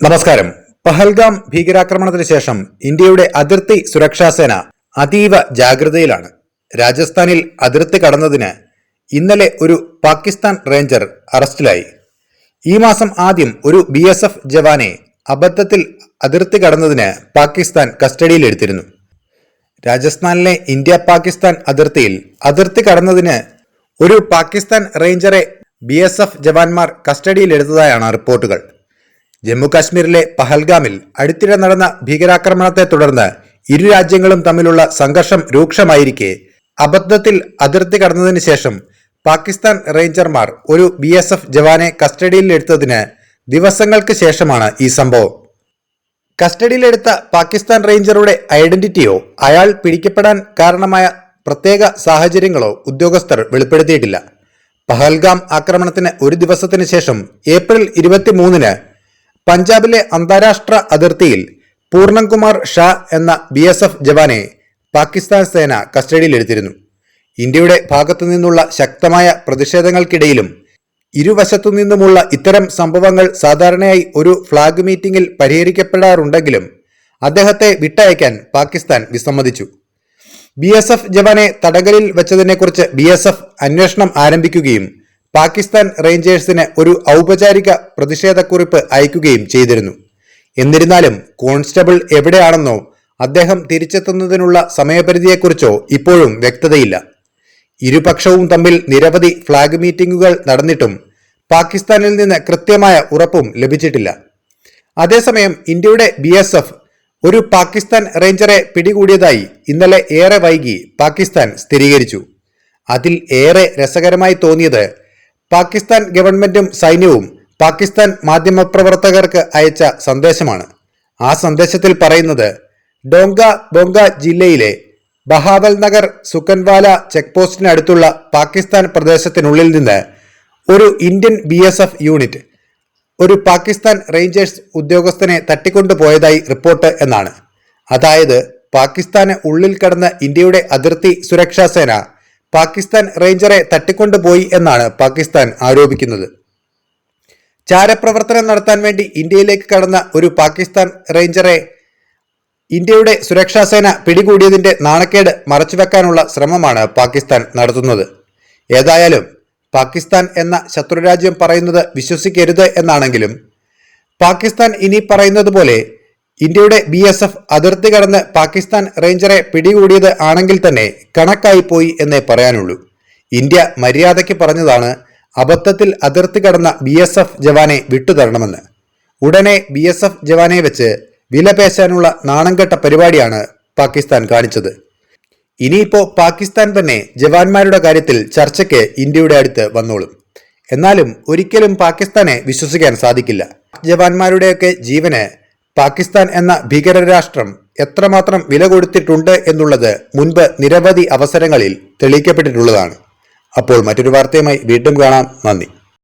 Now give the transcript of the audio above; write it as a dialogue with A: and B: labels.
A: നമസ്കാരം. പഹൽഗാം ഭീകരാക്രമണത്തിന് ശേഷം ഇന്ത്യയുടെ അതിർത്തി സുരക്ഷാസേന അതീവ ജാഗ്രതയിലാണ്. രാജസ്ഥാനിൽ അതിർത്തി കടന്നതിന് ഇന്നലെ ഒരു പാകിസ്ഥാൻ റേഞ്ചർ അറസ്റ്റിലായി. ഈ മാസം ആദ്യം ഒരു BSF ജവാനെ അബദ്ധത്തിൽ അതിർത്തി കടന്നതിന് പാകിസ്ഥാൻ കസ്റ്റഡിയിലെടുത്തിരുന്നു. രാജസ്ഥാനിലെ ഇന്ത്യ പാകിസ്ഥാൻ അതിർത്തി കടന്നതിന് ഒരു പാകിസ്ഥാൻ റേഞ്ചറെ BSF ജവാന്മാർ കസ്റ്റഡിയിലെടുത്തതായാണ് റിപ്പോർട്ടുകൾ. ജമ്മു കാശ്മീരിലെ പഹൽഗാമിൽ അടുത്തിടെ നടന്ന ഭീകരാക്രമണത്തെ തുടർന്ന് ഇരു രാജ്യങ്ങളും തമ്മിലുള്ള സംഘർഷം രൂക്ഷമായിരിക്കെ അബദ്ധത്തിൽ അതിർത്തി കടന്നതിന് ശേഷം പാകിസ്ഥാൻ റേഞ്ചർമാർ ഒരു BSF ജവാനെ കസ്റ്റഡിയിലെടുത്തതിന് ദിവസങ്ങൾക്ക് ശേഷമാണ് ഈ സംഭവം. കസ്റ്റഡിയിലെടുത്ത പാകിസ്ഥാൻ റേഞ്ചറുടെ ഐഡന്റിറ്റിയോ അയാൾ പിടിക്കപ്പെടാൻ കാരണമായ പ്രത്യേക സാഹചര്യങ്ങളോ ഉദ്യോഗസ്ഥർ വെളിപ്പെടുത്തിയിട്ടില്ല. പഹൽഗാം ആക്രമണത്തിന് ഒരു ദിവസത്തിന് ശേഷം ഏപ്രിൽ 23-ന് പഞ്ചാബിലെ അന്താരാഷ്ട്ര അതിർത്തിയിൽ പൂർണ്ണകുമാർ ഷാ എന്ന BSF ജവാനെ പാകിസ്ഥാൻ സേന കസ്റ്റഡിയിലെടുത്തിരുന്നു. ഇന്ത്യയുടെ ഭാഗത്തു നിന്നുള്ള ശക്തമായ പ്രതിഷേധങ്ങൾക്കിടയിലും ഇരുവശത്തു നിന്നുമുള്ള ഇത്തരം സംഭവങ്ങൾ സാധാരണയായി ഒരു ഫ്ലാഗ് മീറ്റിംഗിൽ പരിഹരിക്കപ്പെടാറുണ്ടെങ്കിലും അദ്ദേഹത്തെ വിട്ടയക്കാൻ പാകിസ്ഥാൻ വിസമ്മതിച്ചു. BSF ജവാനെ തടങ്കലിൽ വെച്ചതിനെക്കുറിച്ച് BSF അന്വേഷണം ആരംഭിക്കുകയും പാകിസ്ഥാൻ റേഞ്ചേഴ്സിന് ഒരു ഔപചാരിക പ്രതിഷേധക്കുറിപ്പ് അയക്കുകയും ചെയ്തിരുന്നു. എന്നിരുന്നാലും കോൺസ്റ്റബിൾ എവിടെയാണെന്നോ അദ്ദേഹം തിരിച്ചെത്തുന്നതിനുള്ള സമയപരിധിയെക്കുറിച്ചോ ഇപ്പോഴും വ്യക്തതയില്ല. ഇരുപക്ഷവും തമ്മിൽ നിരവധി ഫ്ലാഗ് മീറ്റിംഗുകൾ നടന്നിട്ടും പാകിസ്ഥാനിൽ നിന്ന് കൃത്യമായ ഉറപ്പും ലഭിച്ചിട്ടില്ല. അതേസമയം ഇന്ത്യയുടെ BSF ഒരു പാകിസ്ഥാൻ റേഞ്ചറെ പിടികൂടിയതായി ഇന്നലെ ഏറെ വൈകി പാകിസ്ഥാൻ സ്ഥിരീകരിച്ചു. അതിൽ ഏറെ രസകരമായി തോന്നിയത് പാകിസ്ഥാൻ ഗവൺമെന്റും സൈന്യവും പാകിസ്ഥാൻ മാധ്യമപ്രവർത്തകർക്ക് അയച്ച സന്ദേശമാണ്. ആ സന്ദേശത്തിൽ പറയുന്നത്, ഡോങ്ക ബോങ്ക ജില്ലയിലെ ബഹാവൽ നഗർ സുക്കൻവാല ചെക്ക് പോസ്റ്റിനടുത്തുള്ള പാകിസ്ഥാൻ പ്രദേശത്തിനുള്ളിൽ നിന്ന് ഒരു ഇന്ത്യൻ BSF യൂണിറ്റ് ഒരു പാകിസ്ഥാൻ റേഞ്ചേഴ്സ് ഉദ്യോഗസ്ഥനെ തട്ടിക്കൊണ്ടുപോയതായി റിപ്പോർട്ട് എന്നാണ്. അതായത് പാകിസ്ഥാന് ഉള്ളിൽ കടന്ന് ഇന്ത്യയുടെ അതിർത്തി സുരക്ഷാ സേന പാകിസ്ഥാൻ റേഞ്ചറെ തട്ടിക്കൊണ്ടുപോയി എന്നാണ് പാകിസ്ഥാൻ ആരോപിക്കുന്നത്. ചാരപ്രവർത്തനം നടത്താൻ വേണ്ടി ഇന്ത്യയിലേക്ക് കടന്ന ഒരു പാകിസ്ഥാൻ റേഞ്ചറെ ഇന്ത്യയുടെ സുരക്ഷാ സേന പിടികൂടിയതിന്റെ നാണക്കേട് മറച്ചുവെക്കാനുള്ള ശ്രമമാണ് പാകിസ്ഥാൻ നടത്തുന്നത്. ഏതായാലും പാകിസ്ഥാൻ എന്ന ശത്രുരാജ്യം പറയുന്നത് വിശ്വസിക്കരുത് എന്നാണെങ്കിലും പാകിസ്ഥാൻ ഇനി പറയുന്നത് പോലെ ഇന്ത്യയുടെ BSF അതിർത്തി കടന്ന് പാകിസ്ഥാൻ റേഞ്ചറെ പിടികൂടിയത് ആണെങ്കിൽ തന്നെ കണക്കായി പോയി എന്നേ പറയാനുള്ളൂ. ഇന്ത്യ മര്യാദയ്ക്ക് പറഞ്ഞതാണ് അബദ്ധത്തിൽ അതിർത്തി കടന്ന BSF ജവാനെ വിട്ടുതരണമെന്ന്. ഉടനെ BSF ജവാനെ വെച്ച് വിലപേശാനുള്ള നാണംകെട്ട പരിപാടിയാണ് പാകിസ്ഥാൻ കാണിച്ചത്. ഇനിയിപ്പോ പാകിസ്ഥാൻ തന്നെ ജവാന്മാരുടെ കാര്യത്തിൽ ചർച്ചയ്ക്ക് ഇന്ത്യയുടെ അടുത്ത് വന്നോളും. എന്നാലും ഒരിക്കലും പാകിസ്ഥാനെ വിശ്വസിക്കാൻ സാധിക്കില്ല. ജവാന്മാരുടെയൊക്കെ ജീവന് പാകിസ്ഥാൻ എന്ന ഭീകരരാഷ്ട്രം എത്രമാത്രം വില കൊടുത്തിട്ടുണ്ട് എന്നുള്ളത് മുൻപ് നിരവധി അവസരങ്ങളിൽ തെളിയിക്കപ്പെട്ടിട്ടുള്ളതാണ്. അപ്പോൾ മറ്റൊരു വാർത്തയുമായി വീണ്ടും കാണാം. നന്ദി.